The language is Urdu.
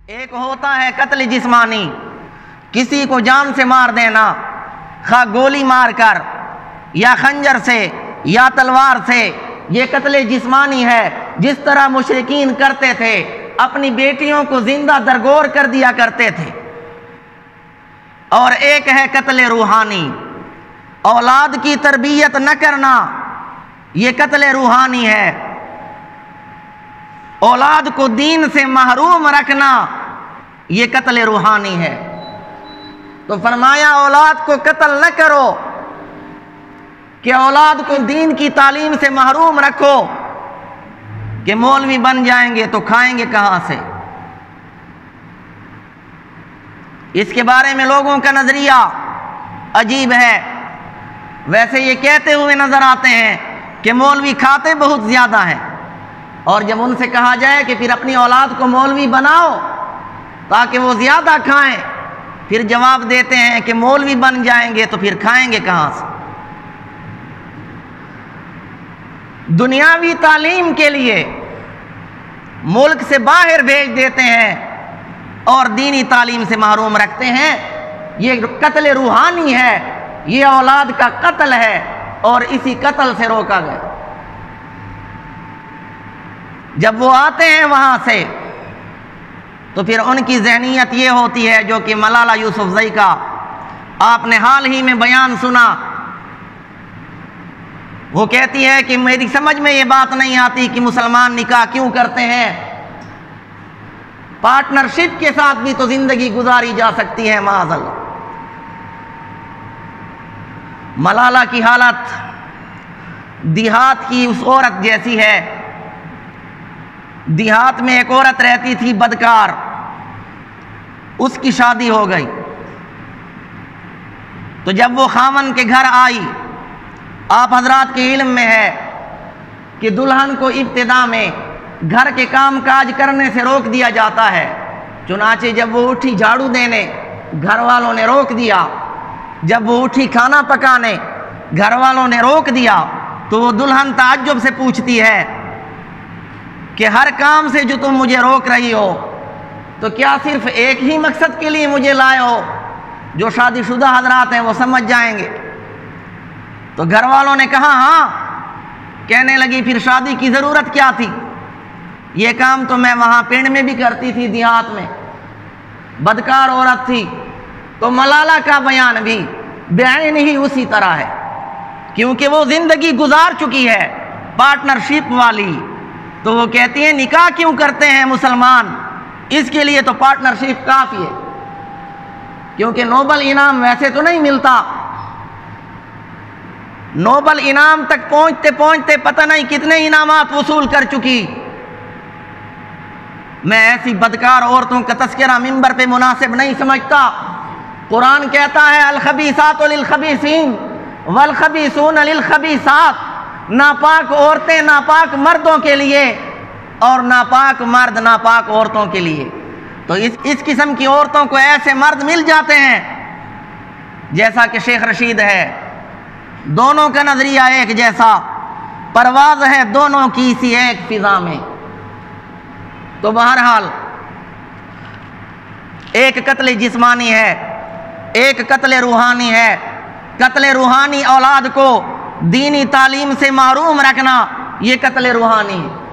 ایک ہوتا ہے قتل جسمانی، کسی کو جان سے مار دینا، خواہ گولی مار کر یا خنجر سے یا تلوار سے، یہ قتل جسمانی ہے جس طرح مشرکین کرتے تھے، اپنی بیٹیوں کو زندہ درگور کر دیا کرتے تھے۔ اور ایک ہے قتل روحانی، اولاد کی تربیت نہ کرنا، یہ قتل روحانی ہے۔ اولاد کو دین سے محروم رکھنا، یہ قتل روحانی ہے۔ تو فرمایا اولاد کو قتل نہ کرو، کہ اولاد کو دین کی تعلیم سے محروم رکھو، کہ مولوی بن جائیں گے تو کھائیں گے کہاں سے۔ اس کے بارے میں لوگوں کا نظریہ عجیب ہے، ویسے یہ کہتے ہوئے نظر آتے ہیں کہ مولوی کھاتے بہت زیادہ ہیں، اور جب ان سے کہا جائے کہ پھر اپنی اولاد کو مولوی بناؤ تاکہ وہ زیادہ کھائیں، پھر جواب دیتے ہیں کہ مولوی بن جائیں گے تو پھر کھائیں گے کہاں سے۔ دنیاوی تعلیم کے لیے ملک سے باہر بھیج دیتے ہیں اور دینی تعلیم سے محروم رکھتے ہیں، یہ قتل روحانی ہے، یہ اولاد کا قتل ہے، اور اسی قتل سے روکا گیا۔ جب وہ آتے ہیں وہاں سے تو پھر ان کی ذہنیت یہ ہوتی ہے جو کہ ملالہ یوسفزئی کا آپ نے حال ہی میں بیان سنا۔ وہ کہتی ہے کہ میری سمجھ میں یہ بات نہیں آتی کہ مسلمان نکاح کیوں کرتے ہیں، پارٹنرشپ کے ساتھ بھی تو زندگی گزاری جا سکتی ہے معاذ اللہ۔ ملالہ کی حالت دیہات کی اس عورت جیسی ہے۔ دیہات میں ایک عورت رہتی تھی بدکار، اس کی شادی ہو گئی، تو جب وہ خاوند کے گھر آئی، آپ حضرات کے علم میں ہے کہ دلہن کو ابتدا میں گھر کے کام کاج کرنے سے روک دیا جاتا ہے، چنانچہ جب وہ اٹھی جھاڑو دینے گھر والوں نے روک دیا، جب وہ اٹھی کھانا پکانے گھر والوں نے روک دیا، تو وہ دلہن تعجب سے پوچھتی ہے کہ ہر کام سے جو تم مجھے روک رہی ہو تو کیا صرف ایک ہی مقصد کے لیے مجھے لائے ہو؟ جو شادی شدہ حضرات ہیں وہ سمجھ جائیں گے۔ تو گھر والوں نے کہا ہاں۔ کہنے لگی پھر شادی کی ضرورت کیا تھی؟ یہ کام تو میں وہاں پنڈ میں بھی کرتی تھی، دیہات میں بدکار عورت تھی۔ تو ملالہ کا بیان بھی بعین ہی اسی طرح ہے، کیونکہ وہ زندگی گزار چکی ہے پارٹنرشپ والی۔ تو وہ کہتی ہیں نکاح کیوں کرتے ہیں مسلمان، اس کے لیے تو پارٹنرشپ کافی ہے، کیونکہ نوبل انعام ویسے تو نہیں ملتا، نوبل انعام تک پہنچتے پہنچتے پتہ نہیں کتنے انعامات وصول کر چکی۔ میں ایسی بدکار عورتوں کا تذکرہ ممبر پہ مناسب نہیں سمجھتا۔ قرآن کہتا ہے الخبیثات للخبیثین والخبیثون للخبیثات، ناپاک عورتیں ناپاک مردوں کے لیے اور ناپاک مرد ناپاک عورتوں کے لیے۔ تو اس قسم کی عورتوں کو ایسے مرد مل جاتے ہیں جیسا کہ شیخ رشید ہے، دونوں کا نظریہ ایک جیسا، پرواز ہے دونوں کی سی ایک فضا میں۔ تو بہرحال ایک قتل جسمانی ہے، ایک قتل روحانی ہے۔ قتل روحانی اولاد کو دینی تعلیم سے محروم رکھنا، یہ قتل روحانی ہے۔